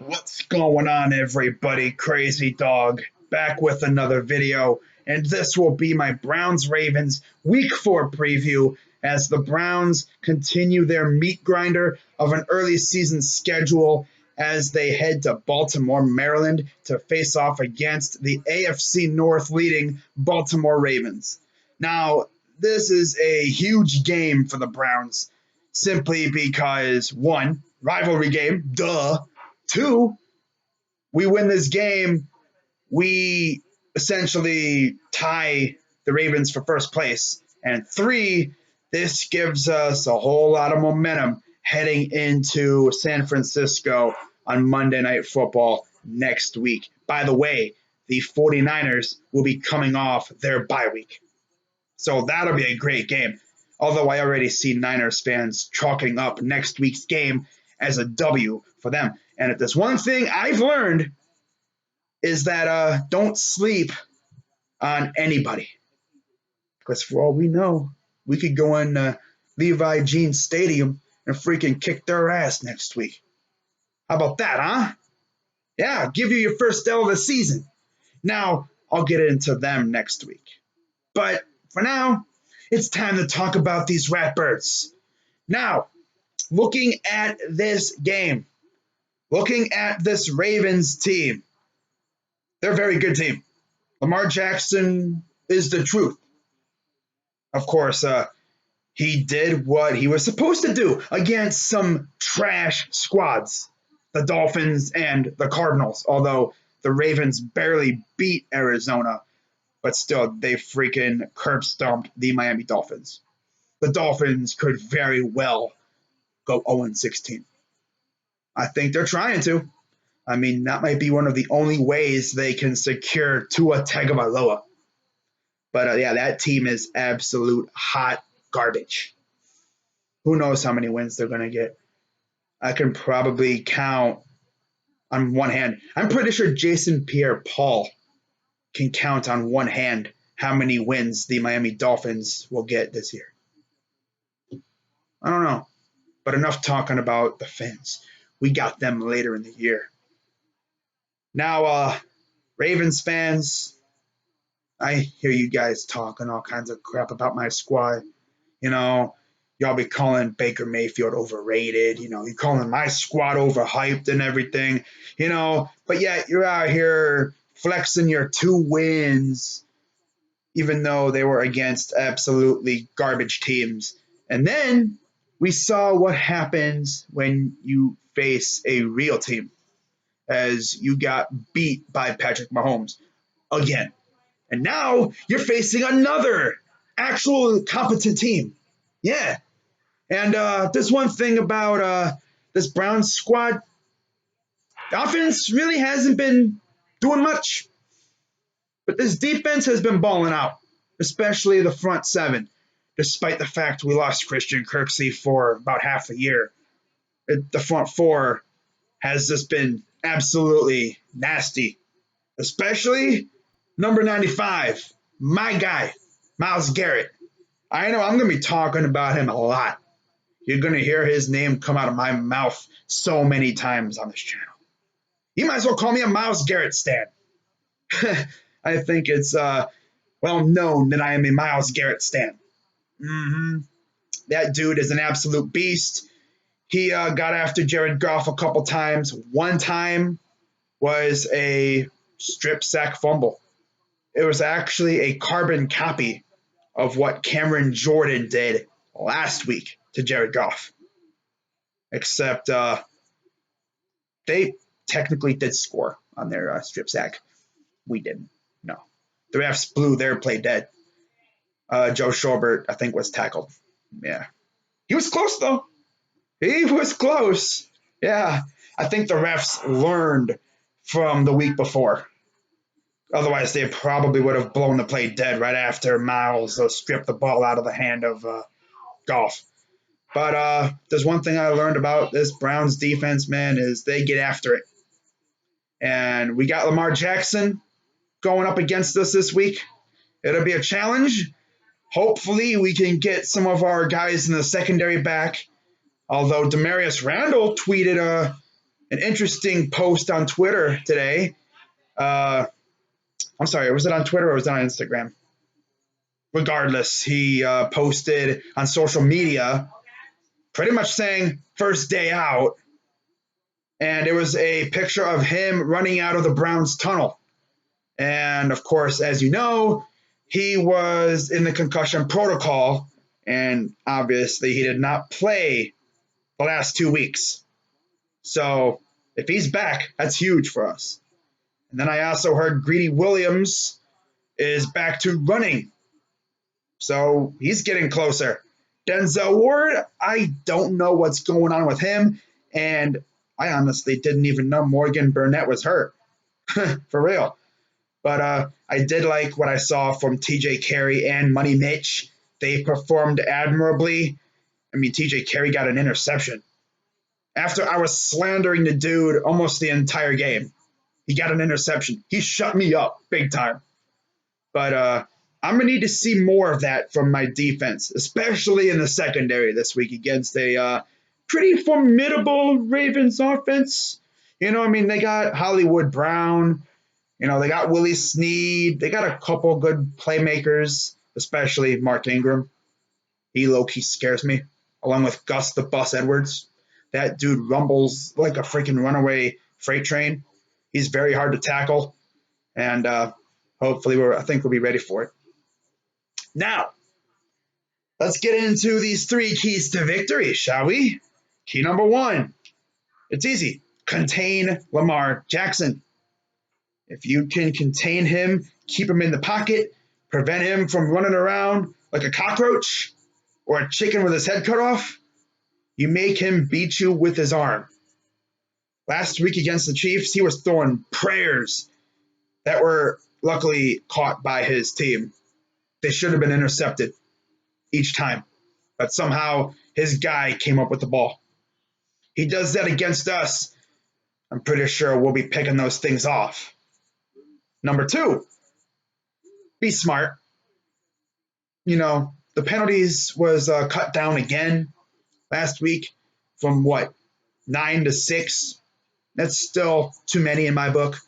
What's going on, everybody? Crazy Dog back with another video, and this will be my Browns-Ravens Week 4 preview as the Browns continue their meat grinder of an early season schedule as they head to Baltimore, Maryland to face off against the AFC North leading Baltimore Ravens. Now, this is a huge game for the Browns simply because, one, rivalry game, duh. Two, we win this game, we essentially tie the Ravens for first place. And three, this gives us a whole lot of momentum heading into San Francisco on Monday Night Football next week. By the way, the 49ers will be coming off their bye week. So that'll be a great game. Although I already see Niners fans chalking up next week's game as a W for them. And if there's one thing I've learned is that don't sleep on anybody. Because for all we know, we could go in Levi Jeans Stadium and freaking kick their ass next week. How about that, huh? Yeah, give you your first L of the season. Now, I'll get into them next week. But for now, it's time to talk about these Ratbirds. Now, looking at this game, looking at this Ravens team, they're a very good team. Lamar Jackson is the truth. Of course, he did what he was supposed to do against some trash squads, the Dolphins and the Cardinals, although the Ravens barely beat Arizona, but still, they freaking curb stomped the Miami Dolphins. The Dolphins could very well go 0-16. I think they're trying to. I mean, that might be one of the only ways they can secure Tua Tagovailoa. But yeah, that team is absolute hot garbage. Who knows how many wins they're going to get? I can probably count on one hand. I'm pretty sure Jason Pierre-Paul can count on one hand how many wins the Miami Dolphins will get this year. I don't know. But enough talking about the fans. We got them later in the year. Now, Ravens fans, I hear you guys talking all kinds of crap about my squad. You know, y'all be calling Baker Mayfield overrated. You know, you're calling my squad overhyped and everything. You know, but yet you're out here flexing your 2 wins, even though they were against absolutely garbage teams. And then we saw what happens when you face a real team, as you got beat by Patrick Mahomes again. And now you're facing another actual competent team. Yeah. And there's one thing about this Browns squad. The offense really hasn't been doing much. But this defense has been balling out, especially the front 7, despite the fact we lost Christian Kirksey for about half the year. The front 4 has just been absolutely nasty, especially number 95, my guy, Myles Garrett. I know I'm going to be talking about him a lot. You're going to hear his name come out of my mouth so many times on this channel. You might as well call me a Myles Garrett stan. I think it's well known that I am a Myles Garrett stan. That dude is an absolute beast. He got after Jared Goff a couple times. One time was a strip sack fumble. It was actually a carbon copy of what Cameron Jordan did last week to Jared Goff. Except they technically did score on their strip sack. We didn't. No. The refs blew their play dead. Joe Schobert, I think, was tackled. Yeah. He was close, though. He was close. Yeah. I think the refs learned from the week before. Otherwise, they probably would have blown the play dead right after Myles stripped the ball out of the hand of Goff. But there's one thing I learned about this Browns defense, man, is they get after it. And we got Lamar Jackson going up against us this week. It'll be a challenge. Hopefully, we can get some of our guys in the secondary back. Although Demarius Randall tweeted an interesting post on Twitter today. I'm sorry, was it on Twitter or was it on Instagram? Regardless, he posted on social media pretty much saying first day out. And it was a picture of him running out of the Browns tunnel. And of course, as you know, he was in the concussion protocol. And obviously, he did not play the last 2 weeks. So if he's back, that's huge for us. And then I also heard Greedy Williams is back to running. So he's getting closer. Denzel Ward, I don't know what's going on with him. And I honestly didn't even know Morgan Burnett was hurt. For real. But I did like what I saw from TJ Carey and Money Mitch. They performed admirably. I mean, TJ Carey got an interception. After I was slandering the dude almost the entire game, he got an interception. He shut me up big time. But I'm going to need to see more of that from my defense, especially in the secondary this week against a pretty formidable Ravens offense. I mean, they got Hollywood Brown. They got Willie Snead. They got a couple good playmakers, especially Mark Ingram. He low-key scares me, along with Gus the Bus Edwards. That dude rumbles like a freaking runaway freight train. He's very hard to tackle, and hopefully I think we'll be ready for it. Now, let's get into these 3 keys to victory, shall we? Key number 1, it's easy. Contain Lamar Jackson. If you can contain him, keep him in the pocket, prevent him from running around like a cockroach or a chicken with his head cut off, you make him beat you with his arm. Last week against the Chiefs, he was throwing prayers that were luckily caught by his team. They should have been intercepted each time, but somehow his guy came up with the ball. He does that against us. I'm pretty sure we'll be picking those things off. Number 2, be smart. The penalties was cut down again last week from 9 to 6. That's still too many in my book.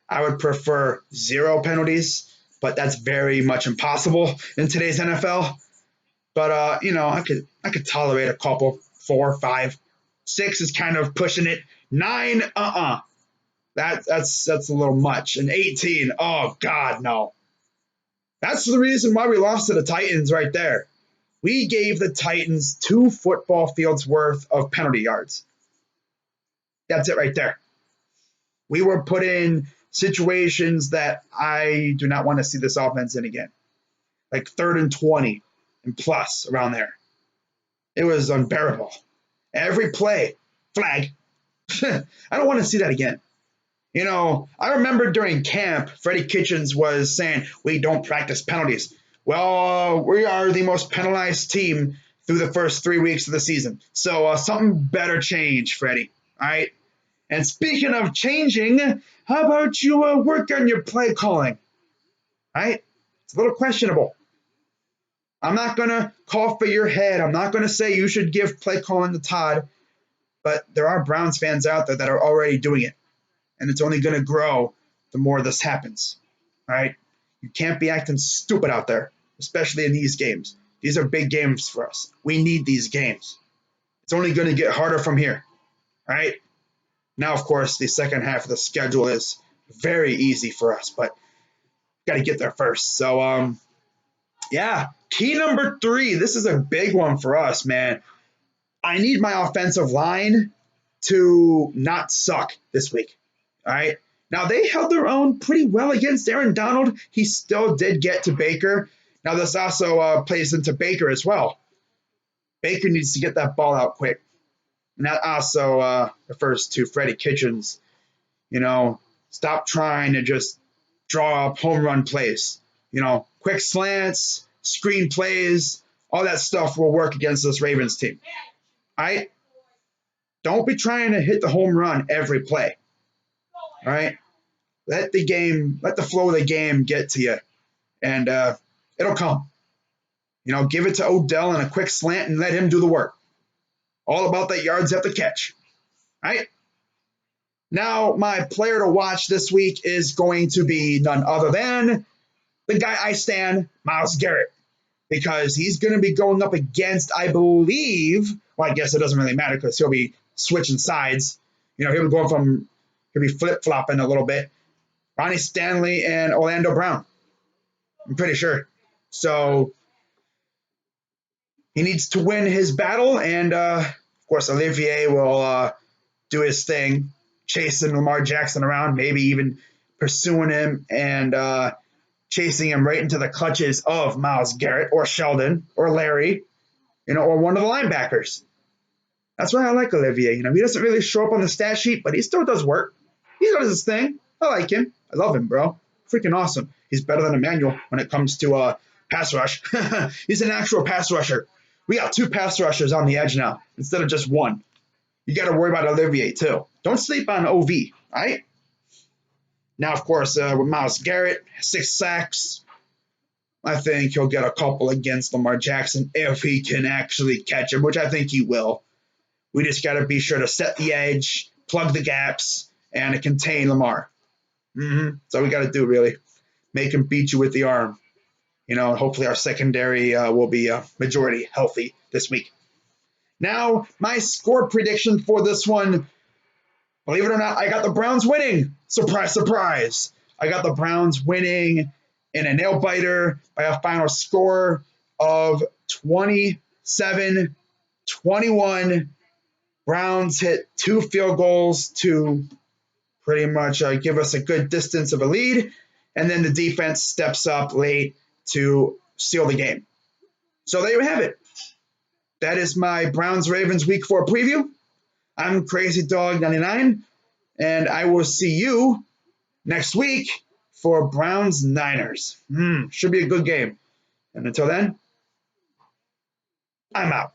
I would prefer 0 penalties, but that's very much impossible in today's NFL. But I could tolerate a couple, 4, 5, 6 is kind of pushing it. 9, That's a little much. And 18, oh God, no. That's the reason why we lost to the Titans right there. We gave the Titans 2 football fields worth of penalty yards. That's it right there. We were put in situations that I do not want to see this offense in again. Like 3rd and 20 and plus around there. It was unbearable. Every play, flag. I don't want to see that again. I remember during camp, Freddie Kitchens was saying, we don't practice penalties. Well, we are the most penalized team through the first 3 weeks of the season. So something better change, Freddie. All right? And speaking of changing, how about you work on your play calling? All right? It's a little questionable. I'm not going to call for your head. I'm not going to say you should give play calling to Todd. But there are Browns fans out there that are already doing it. And it's only going to grow the more this happens. All right? You can't be acting stupid out there, especially in these games. These are big games for us. We need these games. It's only going to get harder from here. All right? Now, of course, the second half of the schedule is very easy for us, but got to get there first. So, yeah, key number 3. This is a big one for us, man. I need my offensive line to not suck this week. All right. Now, they held their own pretty well against Aaron Donald. He still did get to Baker. Now, this also plays into Baker as well. Baker needs to get that ball out quick. And that also refers to Freddie Kitchens. Stop trying to just draw up home run plays. Quick slants, screen plays, all that stuff will work against this Ravens team. All right? Don't be trying to hit the home run every play. All right? Let the flow of the game get to you, and it'll come. Give it to Odell in a quick slant and let him do the work. All about that yards after catch. Right? Now, my player to watch this week is going to be none other than the guy I stand, Myles Garrett, because he's going to be going up against, I believe, well, I guess it doesn't really matter because he'll be switching sides. You know, he'll be flip flopping a little bit. Ronnie Stanley and Orlando Brown. I'm pretty sure. So he needs to win his battle, and of course, Olivier will do his thing, chasing Lamar Jackson around, maybe even pursuing him and chasing him right into the clutches of Myles Garrett or Sheldon or Larry, or one of the linebackers. That's why I like Olivier. He doesn't really show up on the stat sheet, but he still does work. He does his thing. I like him. I love him, bro. Freaking awesome. He's better than Emmanuel when it comes to pass rush. He's an actual pass rusher. We got 2 pass rushers on the edge now instead of just 1. You got to worry about Olivier, too. Don't sleep on OV, all right? Now, of course, with Myles Garrett, 6 sacks. I think he'll get a couple against Lamar Jackson if he can actually catch him, which I think he will. We just got to be sure to set the edge, plug the gaps, and contain Lamar. That's all we got to do, really. Make him beat you with the arm. Hopefully our secondary will be majority healthy this week. Now, my score prediction for this one, believe it or not, I got the Browns winning. Surprise, surprise. I got the Browns winning in a nail-biter by a final score of 27-21. Browns hit 2 field goals to pretty much give us a good distance of a lead, and then the defense steps up late to seal the game. So there you have it. That is my Browns-Ravens Week 4 preview. I'm Crazy Dog 99, and I will see you next week for Browns-Niners. Should be a good game. And until then, I'm out.